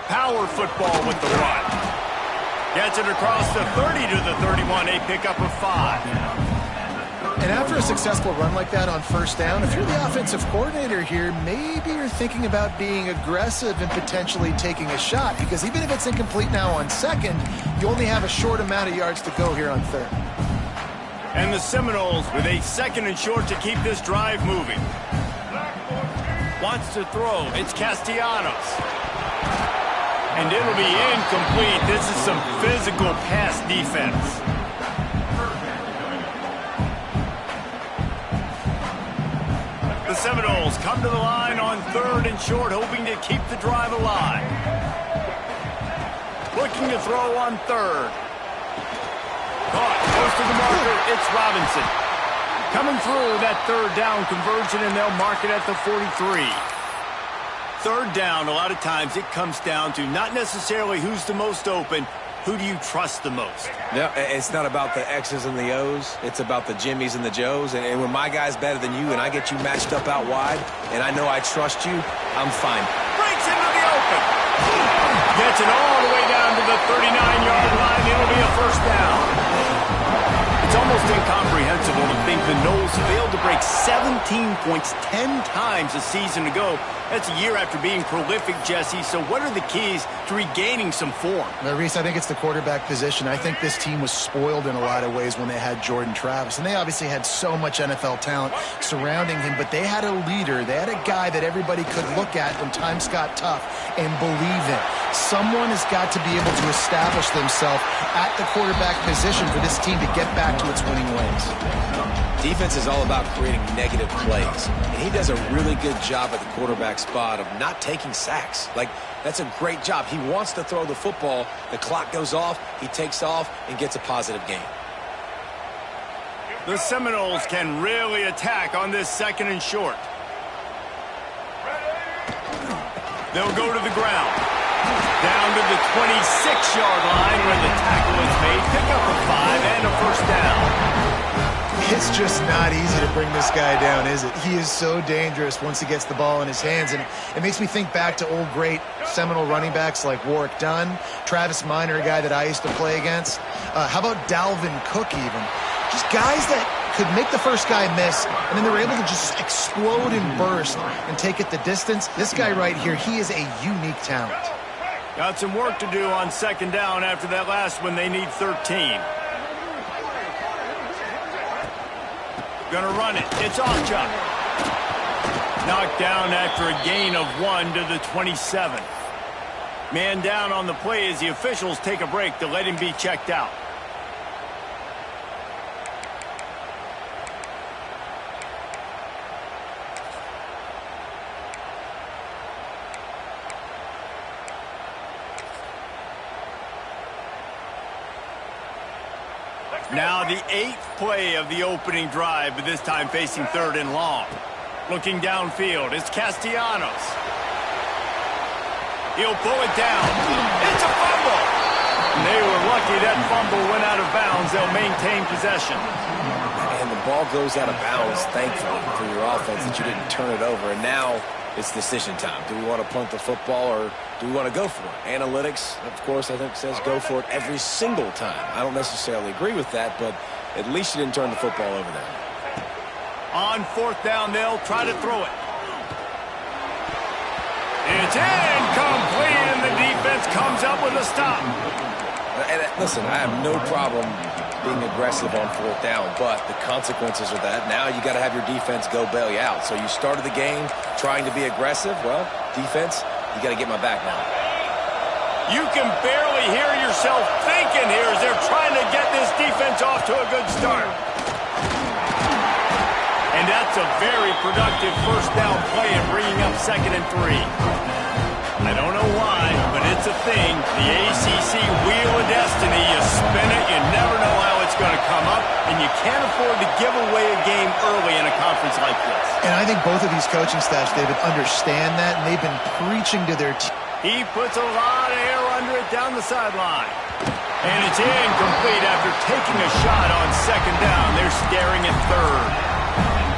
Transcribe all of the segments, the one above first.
Power football with the run. Gets it across the 30 to the 31, a pickup of 5. And after a successful run like that on first down, if you're the offensive coordinator here, maybe you're thinking about being aggressive and potentially taking a shot, because even if it's incomplete now on second, you only have a short amount of yards to go here on third. And the Seminoles with a 2nd and short to keep this drive moving. Wants to throw. It's Castellanos. And it'll be incomplete. This is some physical pass defense. The Seminoles come to the line on 3rd and short, hoping to keep the drive alive. Looking to throw on 3rd. Caught, close to the marker, it's Robinson. Coming through that 3rd down conversion, and they'll mark it at the 43. 3rd down, a lot of times it comes down to not necessarily who's the most open, who do you trust the most? Yeah, it's not about the X's and the O's. It's about the Jimmies and the Joes. And when my guy's better than you and I get you matched up out wide and I know I trust you, I'm fine. Breaks into the open. Gets it all the way down to the 39-yard line. It'll be a 1st down. It's almost incomprehensible to think the Noles failed to break 17 points 10 times a season ago. That's a year after being prolific, Jesse. So what are the keys to regaining some form? Now, Reese, I think it's the quarterback position. I think this team was spoiled in a lot of ways when they had Jordan Travis. And they obviously had so much NFL talent surrounding him, but they had a leader. They had a guy that everybody could look at when times got tough and believe in. Someone has got to be able to establish themselves at the quarterback position for this team to get back to its winning ways. Defense is all about creating negative plays, and he does a really good job at the quarterback spot of not taking sacks. Like, that's a great job. He wants to throw the football. The clock goes off, he takes off, and gets a positive gain. The Seminoles can really attack on this 2nd and short. They'll go to the ground. Down to the 26-yard line where the tackle is made. Pick up a 5 and a 1st down. It's just not easy to bring this guy down, is it? He is so dangerous once he gets the ball in his hands. And it makes me think back to old great Seminole running backs like Warwick Dunn, Travis Minor, a guy that I used to play against. How about Dalvin Cook even? Just guys that could make the first guy miss, and then they were able to just explode and burst and take it the distance. This guy right here, he is a unique talent. Got some work to do on 2nd down after that last one. They need 13. Gonna run it. It's off Chuck. Knocked down after a gain of 1 to the 27. Man down on the play as the officials take a break to let him be checked out. Now the 8th play of the opening drive, but this time facing 3rd and long. Looking downfield, it's Castellanos. He'll pull it down. It's a fumble. They were lucky that fumble went out of bounds. They'll maintain possession. And the ball goes out of bounds, thankfully, for your offense that you didn't turn it over. And now it's decision time. Do we want to punt the football or do we want to go for it? Analytics, of course, I think says go for it every single time. I don't necessarily agree with that, but at least you didn't turn the football over there. On 4th down, they'll try to throw it. It's incomplete, and the defense comes up with a stop. And listen, I have no problem being aggressive on 4th down, but the consequences of that, now you got to have your defense go bail you out. So you started the game trying to be aggressive. Well, defense, you got to get my back now. You can barely hear yourself thinking here as they're trying to get this defense off to a good start. And that's a very productive 1st down play and bringing up 2nd and 3. I don't know why, but it's a thing. The ACC Wheel of Destiny, you spin it, you never know how it's going to come up, and you can't afford to give away a game early in a conference like this. And I think both of these coaching staffs, David, understand that, and they've been preaching to their team. He puts a lot of air under it down the sideline. And it's incomplete after taking a shot on 2nd down. They're staring at 3rd.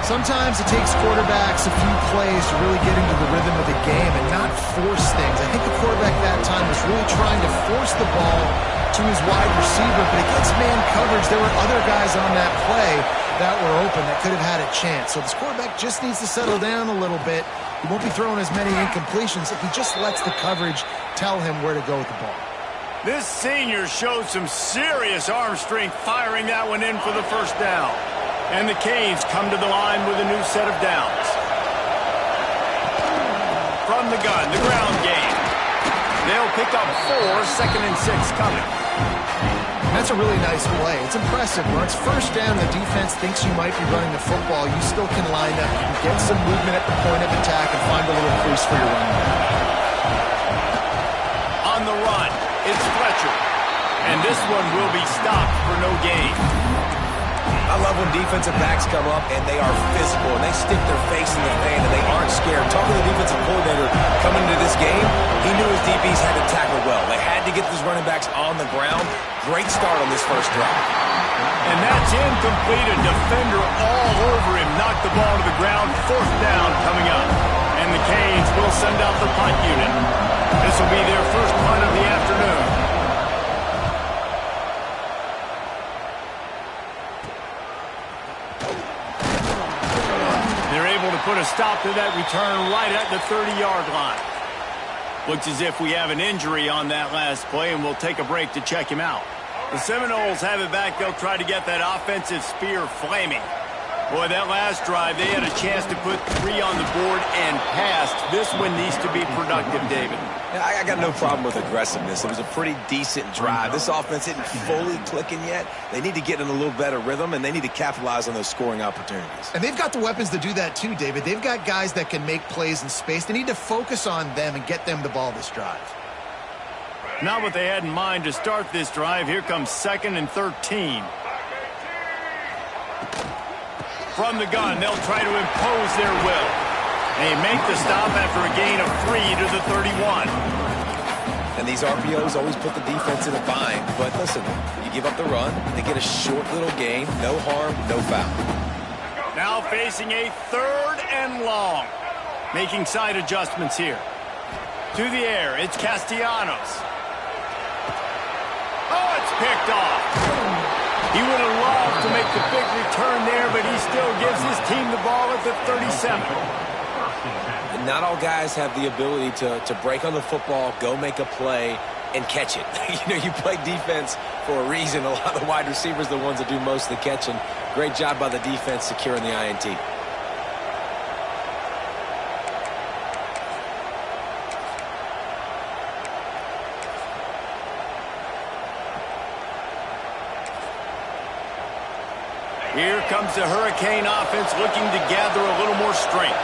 Sometimes it takes quarterbacks a few plays to really get into the rhythm of the game and not force things. I think the quarterback that time was really trying to force the ball to his wide receiver, but against man coverage, there were other guys on that play that were open that could have had a chance. So this quarterback just needs to settle down a little bit. He won't be throwing as many incompletions if he just lets the coverage tell him where to go with the ball. This senior showed some serious arm strength firing that one in for the first down. And the Canes come to the line with a new set of downs. From the gun, the ground game. They'll pick up 4, 2nd and 6 coming. That's a really nice play. It's impressive. When it's first down, the defense thinks you might be running the football. You still can line up. You can get some movement at the point of attack and find a little crease for your running back. On the run, it's Fletcher. And this one will be stopped for no gain. I love when defensive backs come up and they are physical and they stick their face in the fan and they aren't scared. Talking to the defensive coordinator coming into this game, he knew his DBs had to tackle well. They had to get these running backs on the ground. Great start on this first drive. And that's incomplete. A defender all over him. Knocked the ball to the ground. 4th down coming up. And the Canes will send out the punt unit. This will be their first punt of the afternoon. Put a stop to that return right at the 30-yard line. Looks as if we have an injury on that last play, and we'll take a break to check him out. The Seminoles have it back. They'll try to get that offensive spear flaming. Boy, that last drive, they had a chance to put 3 on the board and passed. This one needs to be productive, David. Yeah, I got no problem with aggressiveness. It was a pretty decent drive. This offense isn't fully clicking yet. They need to get in a little better rhythm, and they need to capitalize on those scoring opportunities. And they've got the weapons to do that too, David. They've got guys that can make plays in space. They need to focus on them and get them the ball this drive. Not what they had in mind to start this drive. Here comes 2nd and 13. From the gun, they'll try to impose their will. They make the stop after a gain of 3 to the 31. And these RPOs always put the defense in a bind. But listen, you give up the run, they get a short little gain, no harm, no foul. Now facing a 3rd and long. Making side adjustments here. To the air, it's Castellanos. Oh, it's picked off. He would have loved to make the big return there, but he still gives his team the ball at the 37. And not all guys have the ability to break on the football, go make a play, and catch it. You play defense for a reason. A lot of the wide receivers are the ones that do most of the catching. Great job by the defense securing the INT. Here comes the Hurricane offense looking to gather a little more strength.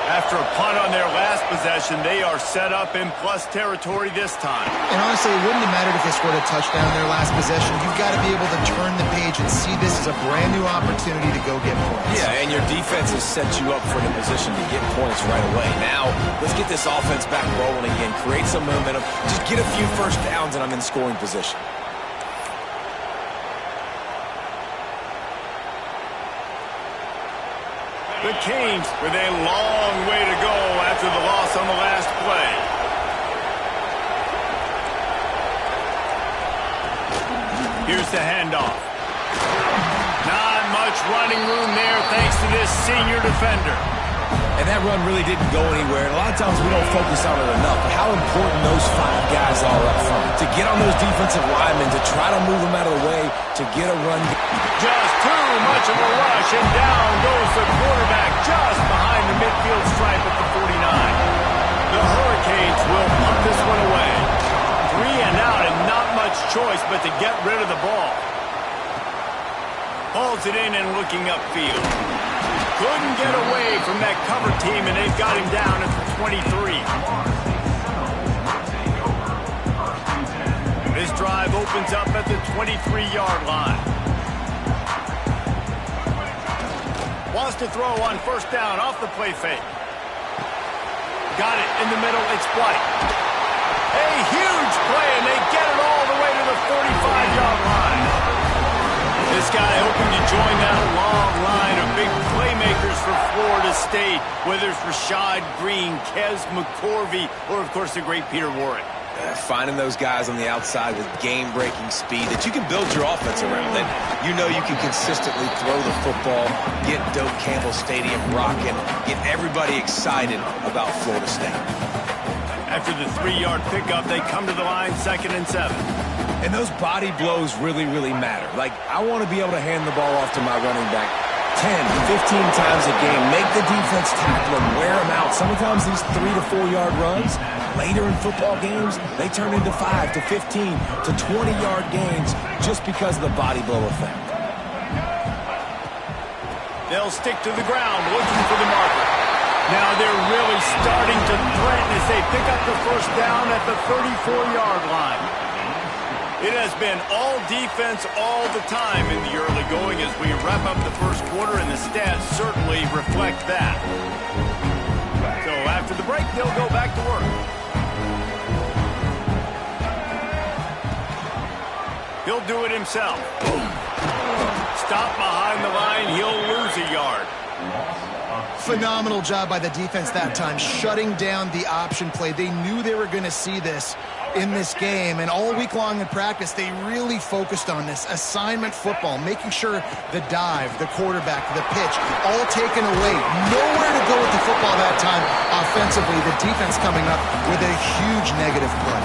After a punt on their last possession, they are set up in plus territory this time. And honestly, it wouldn't have mattered if they scored a touchdown their last possession. You've got to be able to turn the page and see this as a brand new opportunity to go get points. Yeah, and your defense has set you up for the position to get points right away. Now, let's get this offense back rolling again. Create some momentum. Just get a few first downs, and I'm in scoring position. The Canes with a long way to go after the loss on the last play. Here's the handoff. Not much running room there thanks to this senior defender. And that run really didn't go anywhere. And a lot of times we don't focus on it enough. But how important those 5 guys are up front. To get on those defensive linemen, to try to move them out of the way, to get a run. Just too much of a rush, and down goes the quarterback just behind the midfield stripe at the 49. The Hurricanes will punt this one away. 3 and out, and not much choice but to get rid of the ball. Hauls it in and looking upfield. Couldn't get away from that cover team, and they've got him down at the 23. This drive opens up at the 23-yard line. Wants to throw on first down off the play fake. Got it in the middle. It's White. A huge play, and they get it all the way to the 45-yard line. This guy hoping to join that long line of big playmakers for Florida State, whether it's Rashad Green, Kez McCorvey, or, of course, the great Peter Warrick. Finding those guys on the outside with game-breaking speed that you can build your offense around, that you know you can consistently throw the football, get Doak Campbell Stadium rocking, get everybody excited about Florida State. After the 3-yard pickup, they come to the line 2nd and 7. And those body blows really, really matter. Like, I want to be able to hand the ball off to my running back 10, 15 times a game. Make the defense tackle them, wear them out. Sometimes these 3 to 4 yard runs, later in football games, they turn into 5 to 15 to 20-yard gains just because of the body blow effect. They'll stick to the ground, looking for the marker. Now they're really starting to threaten as they pick up the first down at the 34-yard line. It has been all defense all the time in the early going as we wrap up the first quarter, and the stats certainly reflect that. So after the break, they'll go back to work. He'll do it himself. Stop behind the line, he'll lose a yard. Phenomenal job by the defense that time, shutting down the option play. They knew they were going to see this in this game, and all week long in practice, they really focused on this assignment football, making sure the dive, the quarterback, the pitch, all taken away. Nowhere to go with the football that time offensively. The defense coming up with a huge negative play.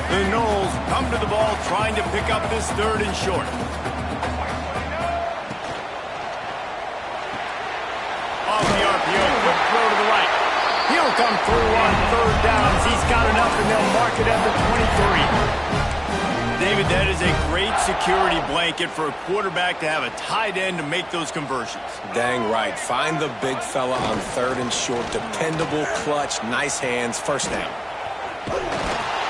The Noles come to the ball trying to pick up this 3rd and short. Off the RPO, quick throw to the right. He'll come through on 3rd downs. He's got enough, and they'll mark it at the 23. David, that is a great security blanket for a quarterback to have a tight end to make those conversions. Dang right. Find the big fella on 3rd and short. Dependable, clutch, nice hands, first down.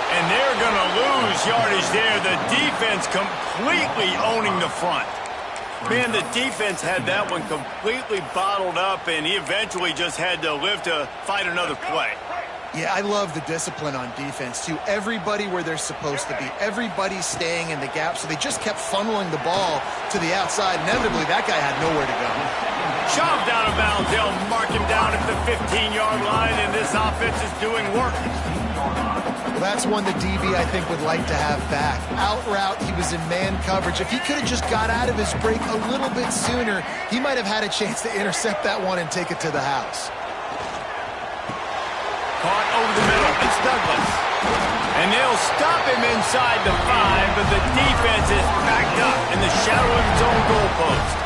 And they're going to lose yardage there. The defense completely owning the front. Man, the defense had that one completely bottled up, and he eventually just had to live to fight another play. Yeah, I love the discipline on defense, too. Everybody where they're supposed to be. Everybody's staying in the gap, so they just kept funneling the ball to the outside. Inevitably, that guy had nowhere to go. Shoved out of bounds. They'll mark him down at the 15-yard line, and this offense is doing work. Well, that's one the DB, I think, would like to have back. Out route, he was in man coverage. If he could have just got out of his break a little bit sooner, he might have had a chance to intercept that one and take it to the house. Caught over the middle. It's Douglas. And they'll stop him inside the 5, but the defense is backed up in the shadow of its own goalpost.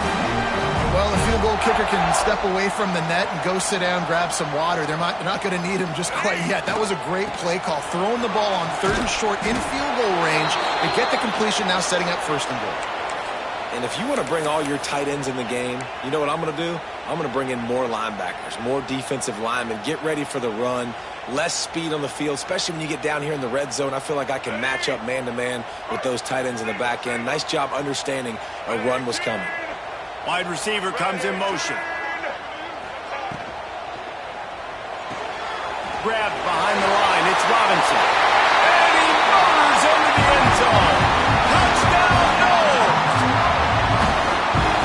Well, the field goal kicker can step away from the net and go sit down, grab some water. They're not going to need him just quite yet. That was a great play call. Throwing the ball on 3rd and short in field goal range. They get the completion, now setting up 1st and goal. And if you want to bring all your tight ends in the game, you know what I'm going to do? I'm going to bring in more linebackers, more defensive linemen. Get ready for the run. Less speed on the field, especially when you get down here in the red zone. I feel like I can match up man-to-man with those tight ends in the back end. Nice job understanding a run was coming. Wide receiver comes in motion. Grabbed behind the line. It's Robinson. And he murders into the end zone. Touchdown, Noles!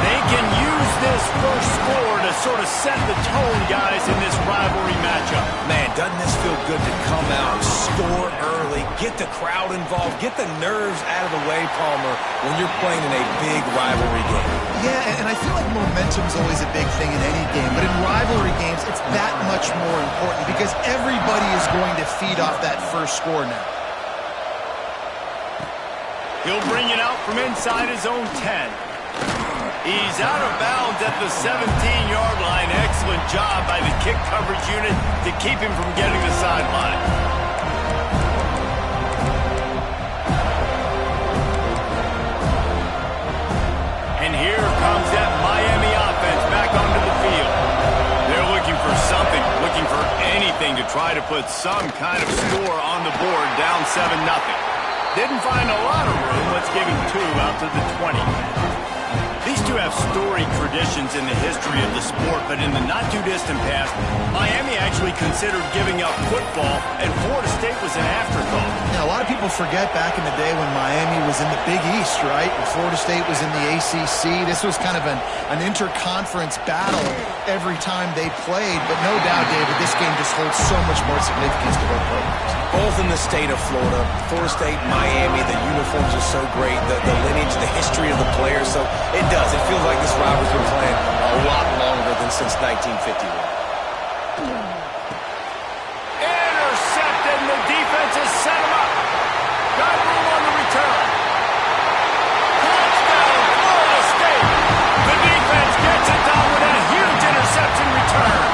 They can use this first score to sort of set the tone, guys, in this rivalry matchup. Man, doesn't this feel good to come out, score early, get the crowd involved, get the nerves out of the way, Palmer, when you're playing in a big rivalry game. Yeah, and I feel like momentum's always a big thing in any game, but in rivalry games, it's that much more important because everybody is going to feed off that first score now. He'll bring it out from inside his own 10. He's out of bounds at the 17-yard line. Excellent job by the kick coverage unit to keep him from getting the sideline. And here comes that Miami offense back onto the field. They're looking for something, looking for anything to try to put some kind of score on the board, down 7-0. Didn't find a lot of room. Let's give him 2 out to the 20. These TS2 have storied traditions in the history of the sport, but in the not-too-distant past, Miami actually considered giving up football, and Florida State was an afterthought. Now, a lot of people forget back in the day when Miami was in the Big East, right? And Florida State was in the ACC. This was kind of an interconference battle every time they played. But no doubt, David, this game just holds so much more significance to both programs. Both in the state of Florida. Florida State, Miami, the uniforms are so great. The lineage, the history of the players. So it does. It feels like this rivalry's been playing a lot longer than since 1951. Intercepted, and the defense has set him up. Got room on the return. Touchdown, Florida State. The defense gets it done with a huge interception return.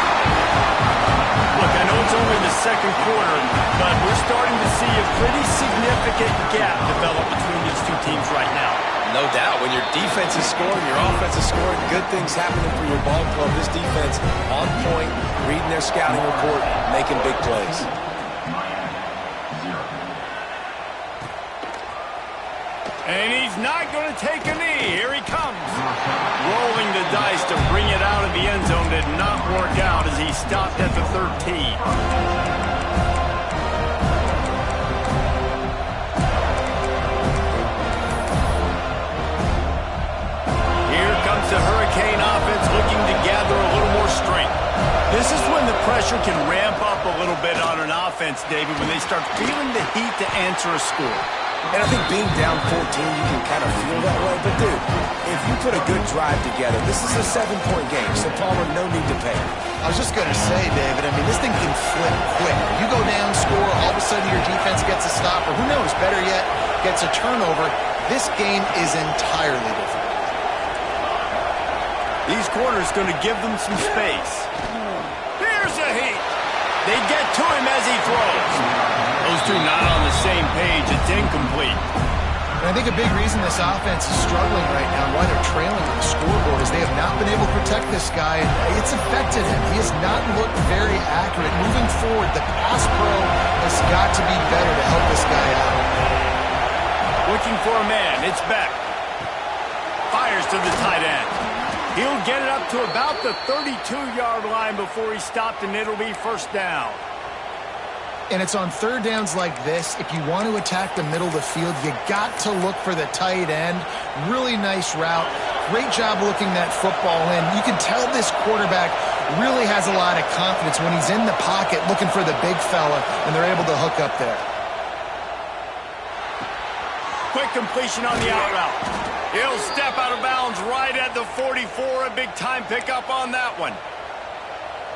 Look, I know it's only the second quarter, but we're starting to see a pretty significant gap develop between these two teams right now. No doubt. When your defense is scoring, your offense is scoring, good things happening for your ball club. This defense on point, reading their scouting report, making big plays. And he's not going to take a knee. Here he comes. Rolling the dice to bring it out of the end zone did not work out as he stopped at the 13. The Hurricane offense looking to gather a little more strength. This is when the pressure can ramp up a little bit on an offense, David, when they start feeling the heat to answer a score. And I think being down 14, you can kind of feel that way. But, dude, if you put a good drive together, this is a 7-point game, so Palmer, no need to pay. I was just going to say, David, I mean, this thing can flip quick. You go down, score, all of a sudden your defense gets a stop, or who knows, better yet, gets a turnover. This game is entirely different. These corners going to give them some space. Here's a heat. They get to him as he throws. Those two not on the same page. It's incomplete. And I think a big reason this offense is struggling right now and why they're trailing on the scoreboard is they have not been able to protect this guy, and it's affected him. He has not looked very accurate. Moving forward, the pass pro has got to be better to help this guy out. Looking for a man. It's Beck. Fires to the tight end. He'll get it up to about the 32-yard line before he stopped, and it'll be first down. And it's on third downs like this. If you want to attack the middle of the field, you got to look for the tight end. Really nice route. Great job looking that football in. You can tell this quarterback really has a lot of confidence when he's in the pocket looking for the big fella, and they're able to hook up there. Quick completion on the out route. He'll step out of bounds right at the 44. A big-time pickup on that one.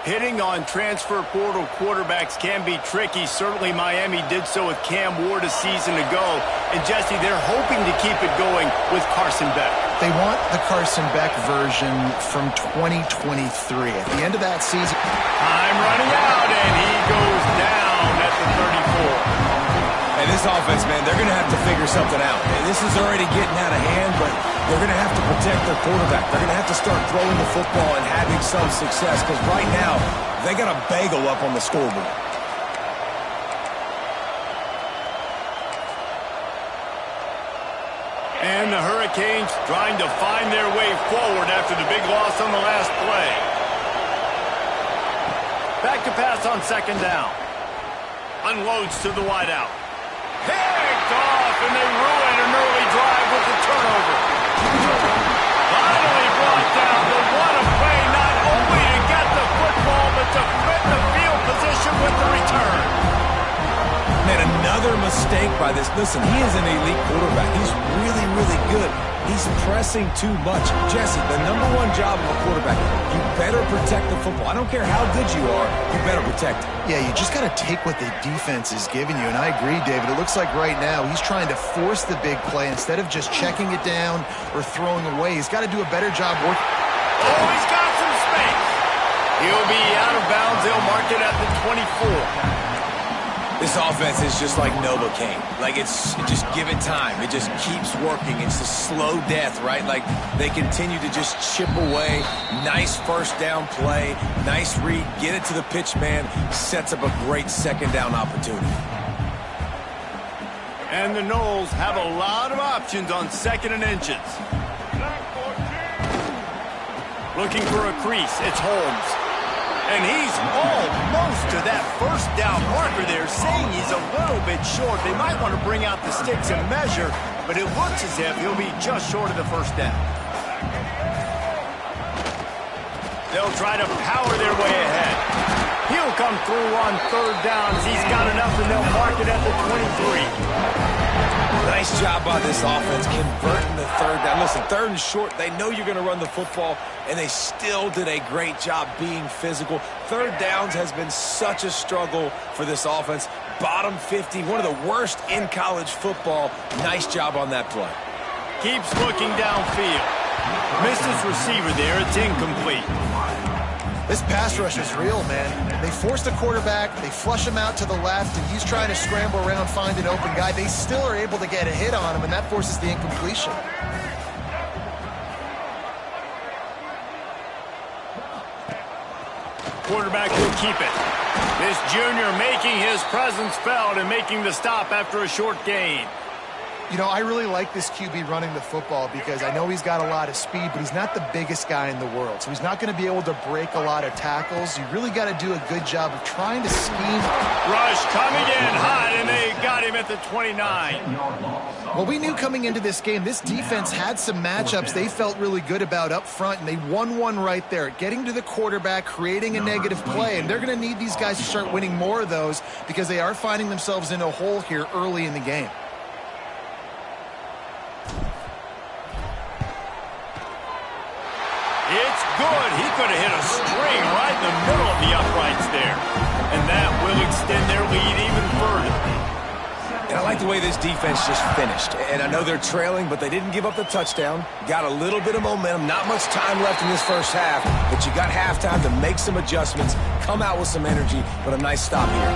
Hitting on transfer portal quarterbacks can be tricky. Certainly Miami did so with Cam Ward a season ago. And, Jesse, they're hoping to keep it going with Carson Beck. They want the Carson Beck version from 2023. At the end of that season. Time running out, and he goes down at the 34. And this offense, man, they're going to have to figure something out. And this is already getting out of hand, but they're going to have to protect their quarterback. They're going to have to start throwing the football and having some success because right now they got a bagel up on the scoreboard. And the Hurricanes trying to find their way forward after the big loss on the last play. Back to pass on second down. Unloads to the wideout. Picked off, and they ruin an early drive with the turnover. Finally brought down, but what a play, not only to get the football, but to fit the field position with the return. Man, another mistake by this. Listen, he is an elite quarterback. He's really, really good. He's pressing too much. Jesse, the number one job of a quarterback, you better protect the football. I don't care how good you are, you better protect it. Yeah, you just got to take what the defense is giving you. And I agree, David. It looks like right now he's trying to force the big play instead of just checking it down or throwing away. He's got to do a better job working. Oh, he's got some space. He'll be out of bounds. They'll mark it at the 24. This offense is just like Novocaine. Like, just give it time. It just keeps working. It's a slow death, right? Like, they continue to just chip away. Nice first down play. Nice read. Get it to the pitch man. Sets up a great second down opportunity. And the Noles have a lot of options on second and inches. Looking for a crease. It's Holmes. And he's almost to that first down marker there, saying he's a little bit short. They might want to bring out the sticks and measure, but it looks as if he'll be just short of the first down. They'll try to power their way ahead. He'll come through on third downs. He's got enough, and they'll mark it at the 23. Nice job by this offense converting the third down. Listen, third and short, they know you're going to run the football, and they still did a great job being physical. Third downs has been such a struggle for this offense. Bottom 50, one of the worst in college football. Nice job on that play. Keeps looking downfield. Missed his receiver there. It's incomplete. This pass rush is real, man. They force the quarterback, they flush him out to the left, and he's trying to scramble around, find an open guy. They still are able to get a hit on him, and that forces the incompletion. Quarterback will keep it. This junior making his presence felt and making the stop after a short gain. You know, I really like this QB running the football because I know he's got a lot of speed, but he's not the biggest guy in the world. So he's not going to be able to break a lot of tackles. You really got to do a good job of trying to scheme. Rush coming in hot, and they got him at the 29. Well, we knew coming into this game, this defense had some matchups they felt really good about up front, and they won one right there. Getting to the quarterback, creating a negative play, and they're going to need these guys to start winning more of those because they are finding themselves in a hole here early in the game. It's good. He could have hit a string right in the middle of the uprights there. And that will extend their lead even further. And I like the way this defense just finished. And I know they're trailing, but they didn't give up the touchdown. Got a little bit of momentum. Not much time left in this first half, but you got halftime to make some adjustments, come out with some energy, but a nice stop here.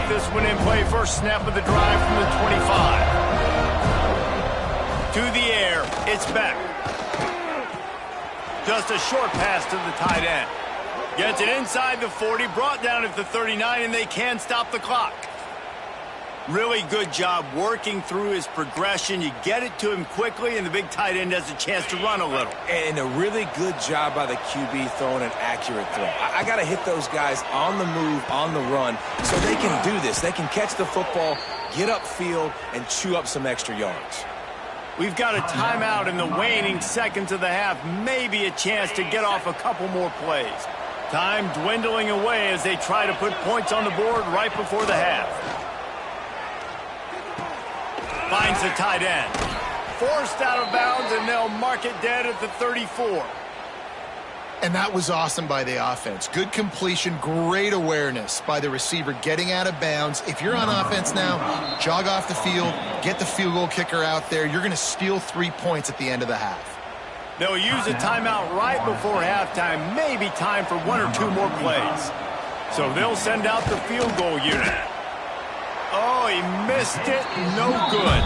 This one in play, first snap of the drive from the 25. To the air, it's back. Just a short pass to the tight end. Gets it inside the 40, brought down at the 39, and they can stop the clock. Really good job working through his progression. You get it to him quickly, and the big tight end has a chance to run a little. And a really good job by the QB throwing an accurate throw. I got to hit those guys on the move, on the run, so they can do this. They can catch the football, get upfield, and chew up some extra yards. We've got a timeout in the waning seconds of the half. Maybe a chance to get off a couple more plays. Time dwindling away as they try to put points on the board right before the half. Finds the tight end. Forced out of bounds, and they'll mark it dead at the 34. And that was awesome by the offense. Good completion, great awareness by the receiver getting out of bounds. If you're on offense now, jog off the field, get the field goal kicker out there. You're going to steal 3 points at the end of the half. They'll use a timeout right before halftime. Maybe time for 1 or 2 more plays. So they'll send out the field goal unit. Oh, he missed it. No good.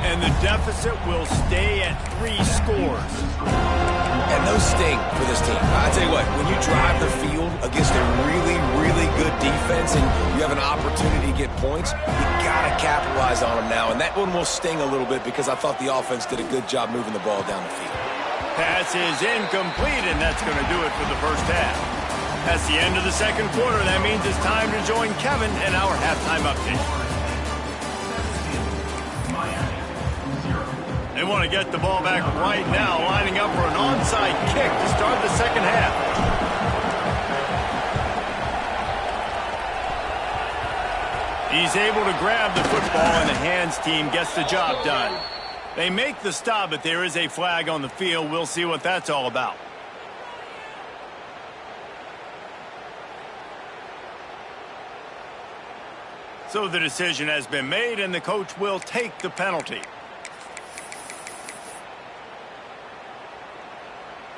And the deficit will stay at 3 scores. And those sting for this team. I tell you what, when you drive the field against a really, really good defense and you have an opportunity to get points, you got to capitalize on them now. And that one will sting a little bit because I thought the offense did a good job moving the ball down the field. Pass is incomplete, and that's going to do it for the first half. That's the end of the second quarter. That means it's time to join Kevin in our halftime update. They want to get the ball back right now, lining up for an onside kick to start the second half. He's able to grab the football, and the hands team gets the job done. They make the stop, but there is a flag on the field. We'll see what that's all about. So the decision has been made, and the coach will take the penalty.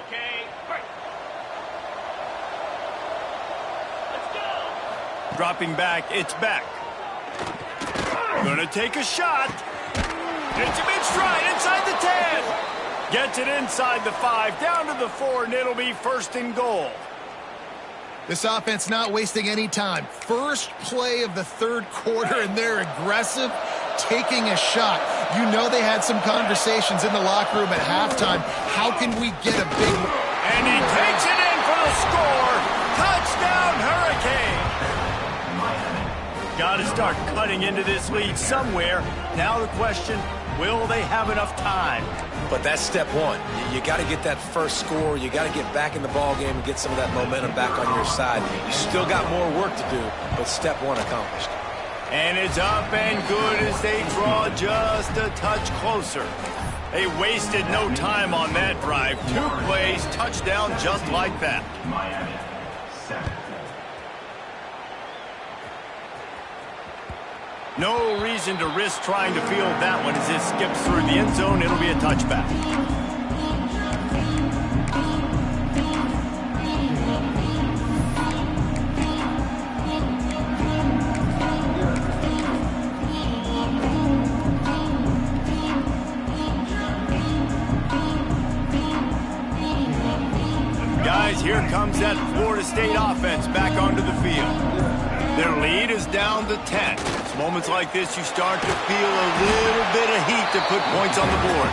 Okay, break. Let's go. Dropping back, it's back. Gonna take a shot. It's a mid stride inside the 10. Gets it inside the 5, down to the 4, and it'll be 1st and goal. This offense not wasting any time. First play of the 3rd quarter, and they're aggressive, taking a shot. You know they had some conversations in the locker room at halftime. How can we get a big... And he takes it in for the score. Touchdown, Hurricane. Got to start cutting into this lead somewhere. Now the question, will they have enough time? But that's step one. You got to get that first score. You got to get back in the ball game and get some of that momentum back on your side. You still got more work to do, but step one accomplished. And it's up and good as they draw just a touch closer. They wasted no time on that drive. 2 plays, touchdown just like that. Miami, 7. No reason to risk trying to field that one as it skips through the end zone. It'll be a touchback. Guys, here comes that Florida State offense back onto the field. Their lead is down to 10. It's moments like this you start to feel a little bit of heat to put points on the board.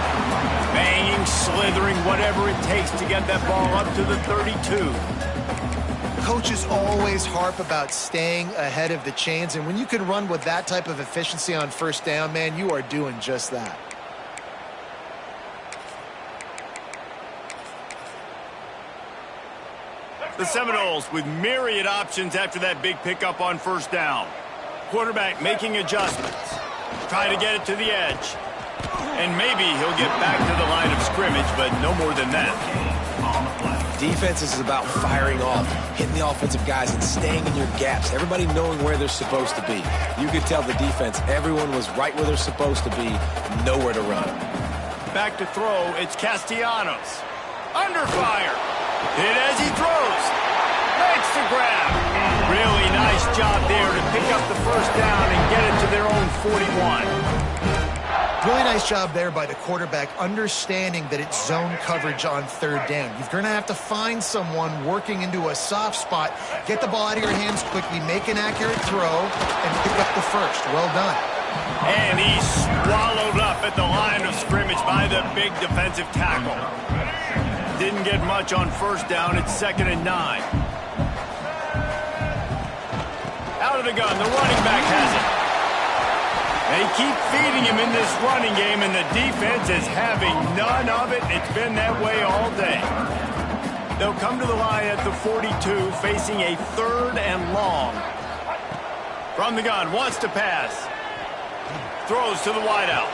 Banging, slithering, whatever it takes to get that ball up to the 32. Coaches always harp about staying ahead of the chains, and when you can run with that type of efficiency on 1st down, man, you are doing just that. The Seminoles with myriad options after that big pickup on 1st down. Quarterback making adjustments. Try to get it to the edge. And maybe he'll get back to the line of scrimmage, but no more than that. Defense is about firing off, hitting the offensive guys and staying in your gaps. Everybody knowing where they're supposed to be. You could tell the defense, everyone was right where they're supposed to be, nowhere to run. Back to throw, it's Castellanos. Under fire. Hit as he throws. Makes the grab. Really nice job there to pick up the 1st down and get it to their own 41. Really nice job there by the quarterback, understanding that it's zone coverage on 3rd down. You're going to have to find someone working into a soft spot, get the ball out of your hands quickly, make an accurate throw, and pick up the 1st. Well done. And he's swallowed up at the line of scrimmage by the big defensive tackle. Didn't get much on 1st down. It's 2nd and 9. Out of the gun. The running back has it. They keep feeding him in this running game, and the defense is having none of it. It's been that way all day. They'll come to the line at the 42, facing a 3rd and long. From the gun, wants to pass. Throws to the wideout.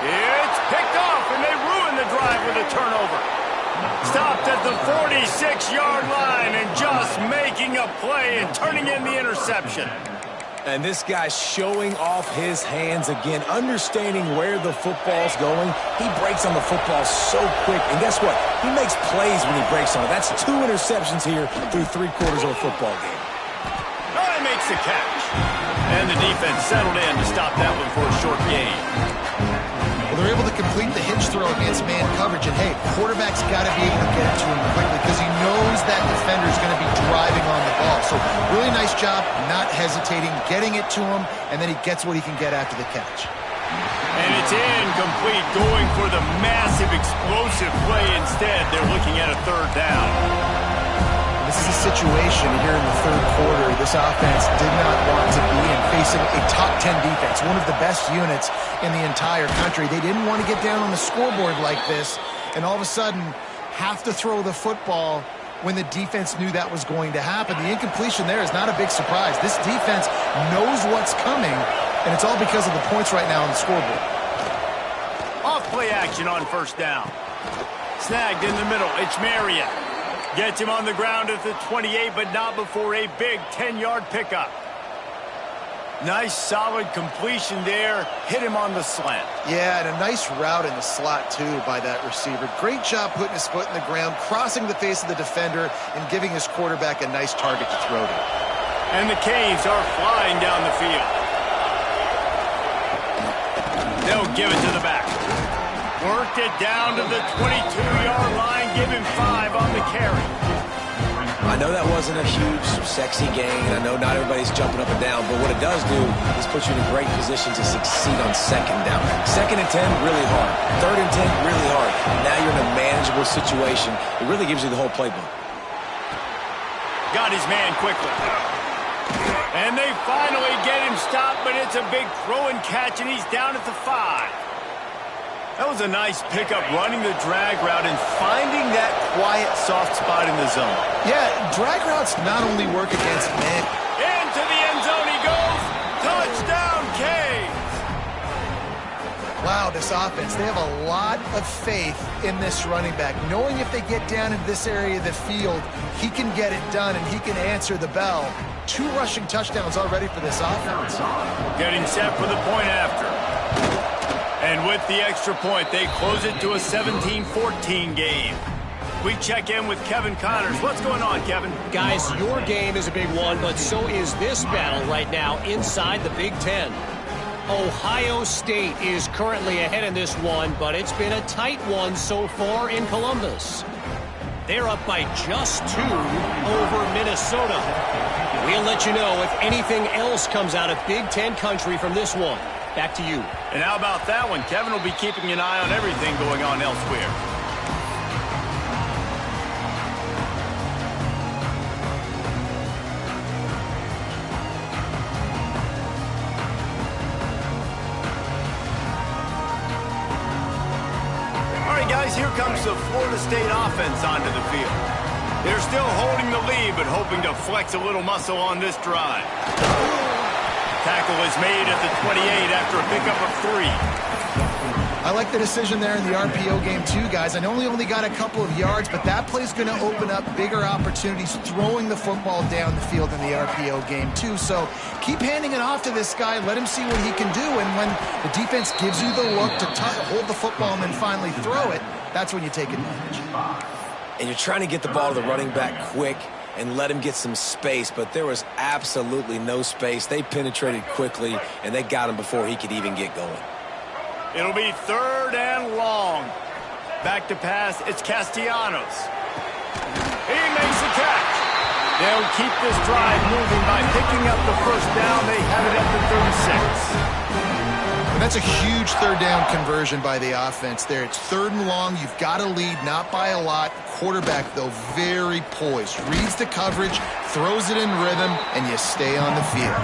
It's picked off, and they ruin the drive with a turnover. Stopped at the 46-yard line and just making a play and turning in the interception. And this guy's showing off his hands again, understanding where the football's going. He breaks on the football so quick. And guess what? He makes plays when he breaks on it. That's 2 interceptions here through 3/4 of a football game. Oh, he makes the catch. And the defense settled in to stop that one for a short gain. Well, they're able to complete the hitch throw against man coverage. And, hey, quarterback's got to be able to get it to him quickly because he knows that defender's going to be driving on the ball. So really nice job, not hesitating, getting it to him, and then he gets what he can get after the catch. And it's incomplete, going for the massive explosive play instead. They're looking at a 3rd down. This is a situation here in the 3rd quarter this offense did not want to be in, facing a top 10 defense, one of the best units in the entire country. They didn't want to get down on the scoreboard like this and all of a sudden have to throw the football when the defense knew that was going to happen. The incompletion there is not a big surprise. This defense knows what's coming, and it's all because of the points right now on the scoreboard. Off play action on 1st down. Snagged in the middle. It's Marion. Gets him on the ground at the 28, but not before a big 10-yard pickup. Nice, solid completion there. Hit him on the slant. Yeah, and a nice route in the slot, too, by that receiver. Great job putting his foot in the ground, crossing the face of the defender, and giving his quarterback a nice target to throw to. And the Canes are flying down the field. They'll give it to the back. Work checked it down to the 22-yard line. Give him 5 on the carry. I know that wasn't a huge, sexy gain. I know not everybody's jumping up and down, but what it does do is put you in a great position to succeed on second down. 2nd and 10, really hard. 3rd and 10, really hard. Now you're in a manageable situation. It really gives you the whole playbook. Got his man quickly. And they finally get him stopped, but it's a big throw and catch, and he's down at the 5. That was a nice pickup, running the drag route and finding that quiet, soft spot in the zone. Yeah, drag routes not only work against men. Into the end zone he goes. Touchdown, Canes. Wow, this offense, they have a lot of faith in this running back, knowing if they get down in this area of the field, he can get it done and he can answer the bell. 2 rushing touchdowns already for this offense. Getting set for the point after. And with the extra point, they close it to a 17-14 game. We check in with Kevin Connors. What's going on, Kevin? Guys, your game is a big one, but so is this battle right now inside the Big Ten. Ohio State is currently ahead in this one, but it's been a tight one so far in Columbus. They're up by just 2 over Minnesota. We'll let you know if anything else comes out of Big Ten country from this one. Back to you. And how about that one? Kevin will be keeping an eye on everything going on elsewhere. All right, guys, here comes the Florida State offense onto the field. They're still holding the lead, but hoping to flex a little muscle on this drive. Tackle is made at the 28 after a pickup of 3. I like the decision there in the RPO game too, guys. I know he only got a couple of yards, but that play's going to open up bigger opportunities throwing the football down the field in the RPO game too. So keep handing it off to this guy. Let him see what he can do. And when the defense gives you the look to hold the football and then finally throw it, that's when you take advantage. And you're trying to get the ball to the running back quick and let him get some space, but there was absolutely no space. They penetrated quickly, and they got him before he could even get going. It'll be 3rd and long. Back to pass, it's Castellanos. He makes the catch. They'll keep this drive moving by picking up the first down. They have it at the 36. And that's a huge 3rd down conversion by the offense there. It's 3rd and long. You've got a lead, not by a lot. Quarterback, though, very poised. Reads the coverage, throws it in rhythm, and you stay on the field.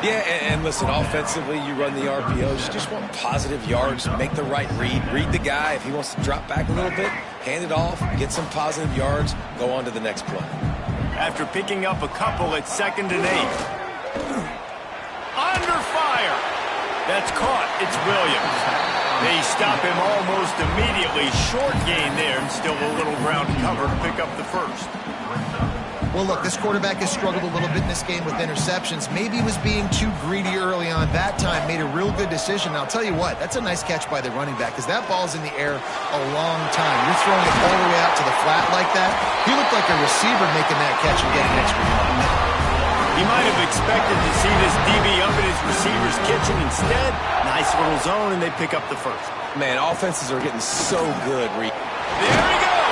Yeah, and listen, offensively, you run the RPOs. You just want positive yards, make the right read the guy. If he wants to drop back a little bit, hand it off, get some positive yards, go on to the next play. After picking up a couple at 2nd and 8. Under fire. That's caught. It's Williams. They stop him almost immediately. Short gain there, and still a little ground to cover to pick up the first. Well, look, this quarterback has struggled a little bit in this game with interceptions. Maybe he was being too greedy early on that time, made a real good decision. And I'll tell you what, that's a nice catch by the running back because that ball's in the air a long time. You're throwing it all the way out to the flat like that. He looked like a receiver making that catch and getting extra yards. He might have expected to see this DB up in his receiver's kitchen. Instead, nice little zone, and they pick up the first. Man, offenses are getting so good, Reed. There he goes!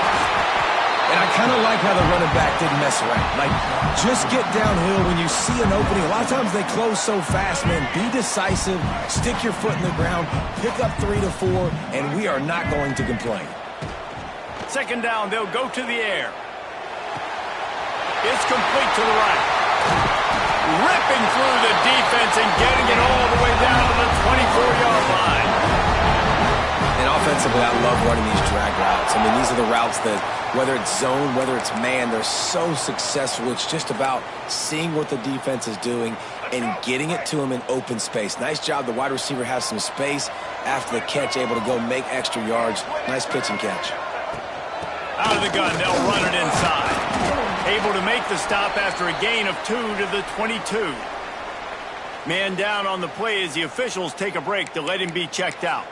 And I kind of like how the running back didn't mess around. Like, just get downhill when you see an opening. A lot of times they close so fast, man. Be decisive, stick your foot in the ground, pick up 3 to 4, and we are not going to complain. 2nd down, they'll go to the air. It's complete to the right. Ripping through the defense and getting it all the way down to the 24-yard line. And offensively, I love running these drag routes. I mean, these are the routes that, whether it's zone, whether it's man, they're so successful. It's just about seeing what the defense is doing and getting it to him in open space. Nice job. The wide receiver has some space after the catch, able to go make extra yards. Nice pitch and catch. Out of the gun, they'll run it inside. Able to make the stop after a gain of 2 to the 22. Man down on the play as the officials take a break to let him be checked out.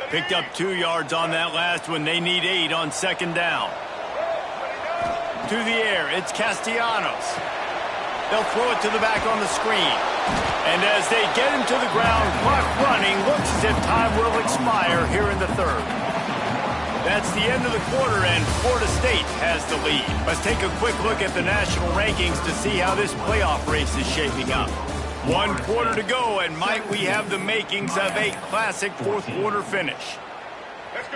Picked up 2 yards on that last one. They need 8 on 2nd down. To the air, it's Castellanos. They'll throw it to the back on the screen. And as they get him to the ground, clock running, looks as if time will expire here in the third. That's the end of the quarter, and Florida State has the lead. Let's take a quick look at the national rankings to see how this playoff race is shaping up. 1 quarter to go, and might we have the makings of a classic fourth quarter finish.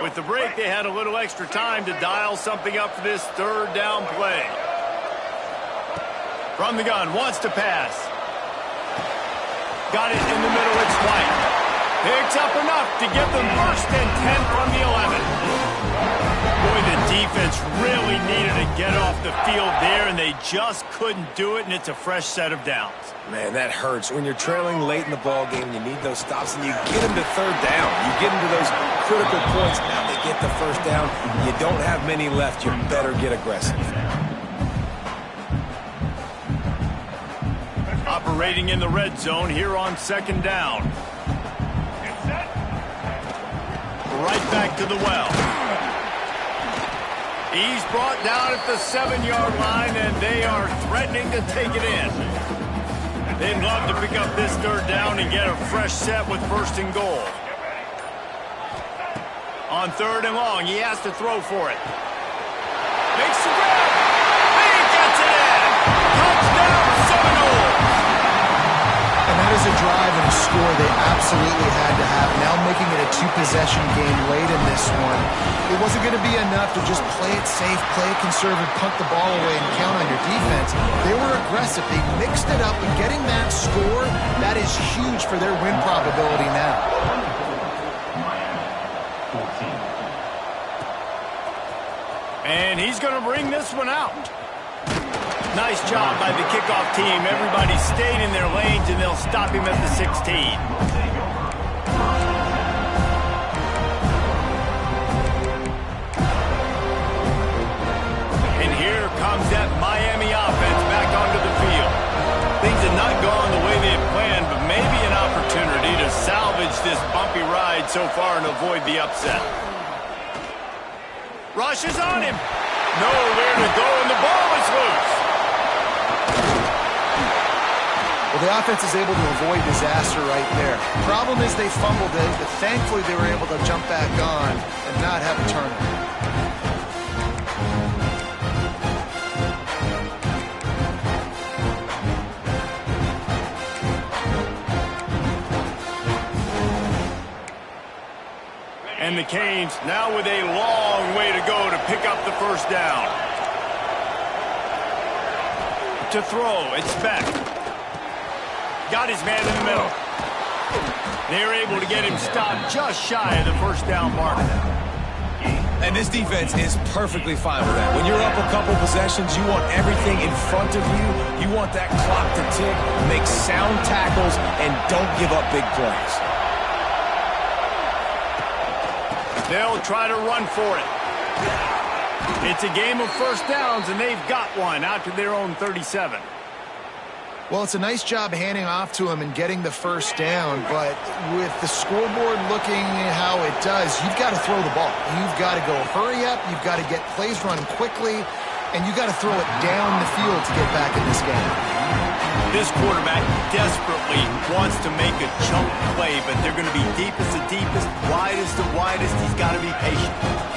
With the break, they had a little extra time to dial something up for this third down play. From the gun, wants to pass. Got it in the middle, it's White. Picks up enough to get them first and 10 from the 11. Boy, the defense really needed to get off the field there, and they just couldn't do it, and it's a fresh set of downs. Man, that hurts. When you're trailing late in the ball game, you need those stops, and you get them to third down. You get them to those critical points. Now they get the first down. You don't have many left. You better get aggressive. Operating in the red zone here on second down. Right back to the well. He's brought down at the 7-yard line, and they are threatening to take it in. They'd love to pick up this third down and get a fresh set with first and goal. On third and long, he has to throw for it. Makes the grab. And he gets it in. Touchdown, Seminoles. And that is a drive and a score they absolutely had to have. Now making it a two-possession game late in this one. It wasn't going to be enough to just play it safe, play it conservative, punt the ball away, and count on your defense. They were aggressive. They mixed it up, and getting that score, that is huge for their win probability now. And he's going to bring this one out. Nice job by the kickoff team. Everybody stayed in their lanes, and they'll stop him at the 16. And here comes that Miami offense back onto the field. Things have not gone the way they had planned, but maybe an opportunity to salvage this bumpy ride so far and avoid the upset. Rush is on him. Nowhere to go, and the ball is loose. Well, the offense is able to avoid disaster right there. Problem is they fumbled it, but thankfully they were able to jump back on and not have a turnover. And the Canes now with a long way to go to pick up the first down. To throw, it's Beck. Got his man in the middle. They're able to get him stopped just shy of the first down mark. And this defense is perfectly fine with that. When you're up a couple possessions, you want everything in front of you. You want that clock to tick, make sound tackles, and don't give up big plays. They'll try to run for it. It's a game of first downs, and they've got one out to their own 37. Well, it's a nice job handing off to him and getting the first down, but with the scoreboard looking how it does, you've got to throw the ball. You've got to go hurry up, you've got to get plays run quickly, and you've got to throw it down the field to get back in this game. This quarterback desperately wants to make a chunk play, but they're going to be deepest to deepest, widest to widest. He's got to be patient.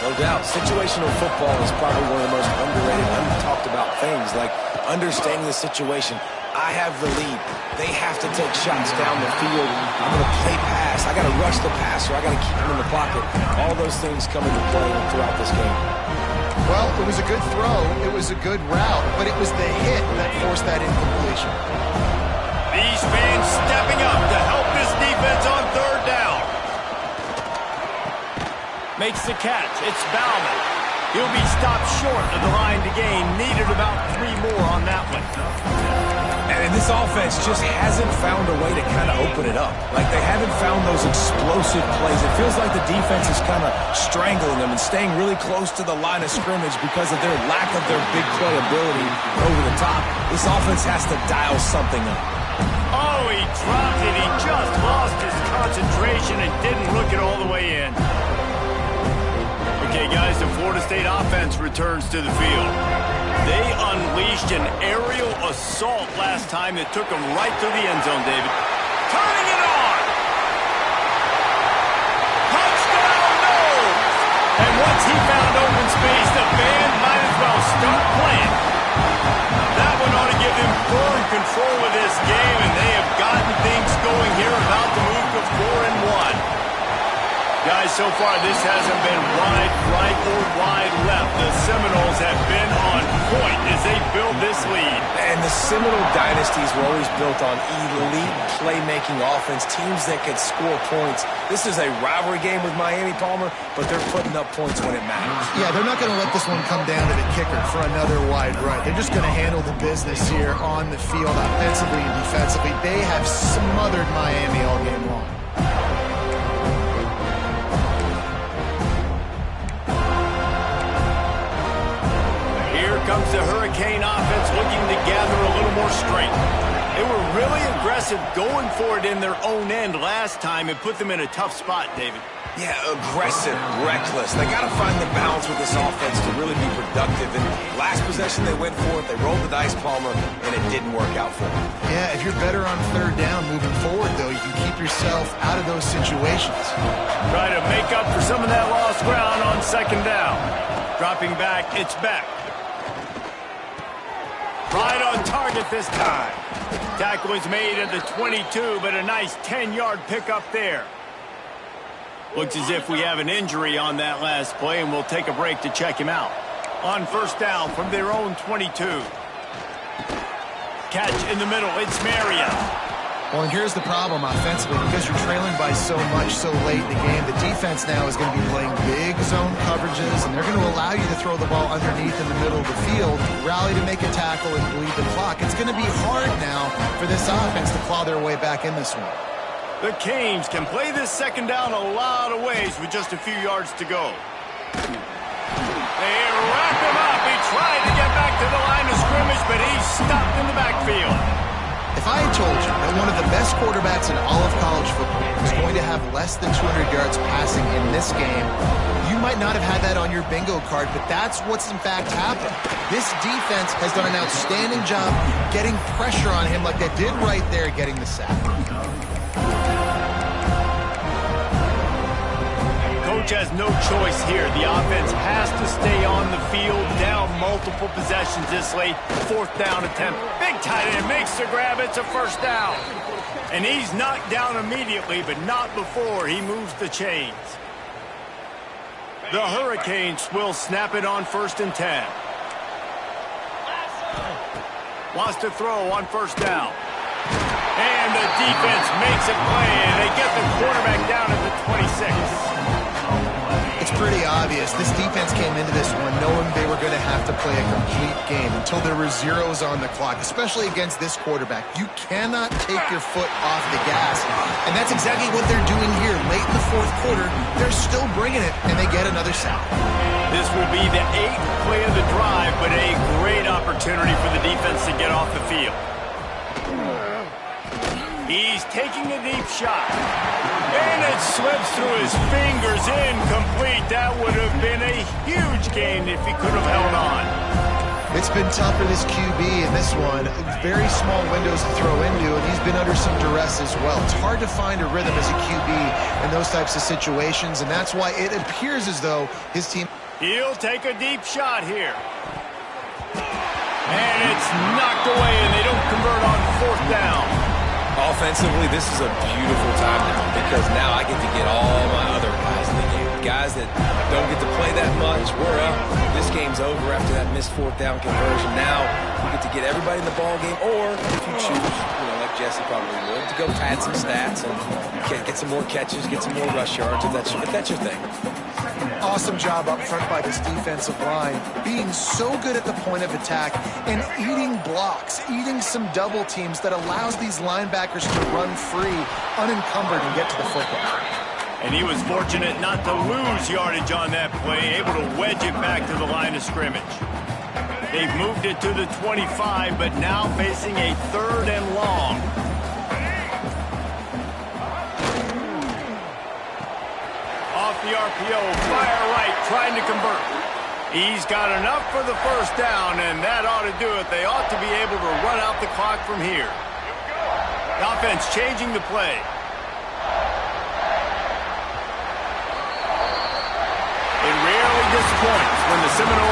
No doubt. Situational football is probably one of the most underrated, untalked about things, like understanding the situation. I have the lead. They have to take shots down the field. I'm going to play pass. I got to rush the passer. I got to keep him in the pocket. All those things come into play throughout this game. Well, it was a good throw. It was a good route, but it was the hit that forced that incompletion. These fans stepping up to help this defense on third down. Makes the catch. It's Bauman. He'll be stopped short of the line to gain. Needed about 3 more on that one. And this offense just hasn't found a way to kind of open it up. Like, they haven't found those explosive plays. It feels like the defense is kind of strangling them and staying really close to the line of scrimmage because of their lack of their big play ability over the top. This offense has to dial something up. Oh, he dropped it. He just lost his concentration and didn't look it all the way in. Okay, guys, the Florida State offense returns to the field. They unleashed an aerial assault last time that took them right to the end zone, David. Turning it on! Touchdown, no! And once he found open space, the band might as well start playing. That one ought to give them firm control of this game, and they have gotten things going here, about to move to 4-1. Guys, so far this hasn't been wide right or wide left. The Seminoles have been on point as they build this lead. And the Seminole dynasties were always built on elite playmaking offense, teams that could score points. This is a rivalry game with Miami, Palmer, but they're putting up points when it matters. Yeah, they're not going to let this one come down to the kicker for another wide right. They're just going to handle the business here on the field, offensively and defensively. They have smothered Miami all game long. Comes the Hurricane offense looking to gather a little more strength. They were really aggressive going for it in their own end last time and put them in a tough spot, David. Yeah, aggressive, reckless. They got to find the balance with this offense to really be productive. And last possession they went for it, they rolled the dice, Palmer, and it didn't work out for them. Yeah, if you're better on third down moving forward, though, you can keep yourself out of those situations. Try to make up for some of that lost ground on second down. Dropping back, it's back. Right on target this time. Tackle is made at the 22, but a nice 10-yard pickup there. Looks as if we have an injury on that last play, and we'll take a break to check him out. On first down from their own 22. Catch in the middle, it's Maria. Well, and here's the problem offensively. Because you're trailing by so much so late in the game, the defense now is going to be playing big zone coverages, and they're going to allow you to throw the ball underneath in the middle of the field, rally to make a tackle, and bleed the clock. It's going to be hard now for this offense to claw their way back in this one. The Canes can play this second down a lot of ways with just a few yards to go. They wrap him up. He tried to get back to the line of scrimmage, but he's stopped in the backfield. If I had told you that one of the best quarterbacks in all of college football was going to have less than 200 yards passing in this game, you might not have had that on your bingo card, but that's what's in fact happened. This defense has done an outstanding job getting pressure on him like they did right there, getting the sack. Coach has no choice here. The offense has to stay on the field, down multiple possessions this late. Fourth down attempt. Big tight end makes the grab. It's a first down. And he's knocked down immediately, but not before he moves the chains. The Hurricanes will snap it on 1st and 10. Wants to throw on first down. And the defense makes a play, and they get the quarterback down at the 26. It's pretty obvious. This defense came into this one knowing they were going to have to play a complete game until there were zeros on the clock, especially against this quarterback. You cannot take your foot off the gas, and that's exactly what they're doing here. Late in the fourth quarter, they're still bringing it, and they get another sack. This will be the 8th play of the drive, but a great opportunity for the defense to get off the field. He's taking a deep shot. And it slips through his fingers, incomplete. That would have been a huge gain if he could have held on. It's been tough for this QB in this one. Very small windows to throw into, and he's been under some duress as well. It's hard to find a rhythm as a QB in those types of situations, and that's why it appears as though his team... He'll take a deep shot here. And it's knocked away, and they don't convert on fourth down. Offensively, this is a beautiful time now because now I get to get all my other guys in the game. Guys that don't get to play that much. We're up. This game's over after that missed fourth down conversion. Now you get to get everybody in the ball game, or if you choose, like Jesse probably would, to go pad some stats and get some more catches, get some more rush yards if that's your thing. Awesome job up front by this defensive line, being so good at the point of attack and eating blocks, eating some double teams that allows these linebackers to run free, unencumbered, and get to the football. And he was fortunate not to lose yardage on that play, able to wedge it back to the line of scrimmage. They've moved it to the 25, but now facing a 3rd and long. Off the RPO, fire right, trying to convert. He's got enough for the first down, and that ought to do it. They ought to be able to run out the clock from here. The offense changing the play. It rarely disappoints when the Seminoles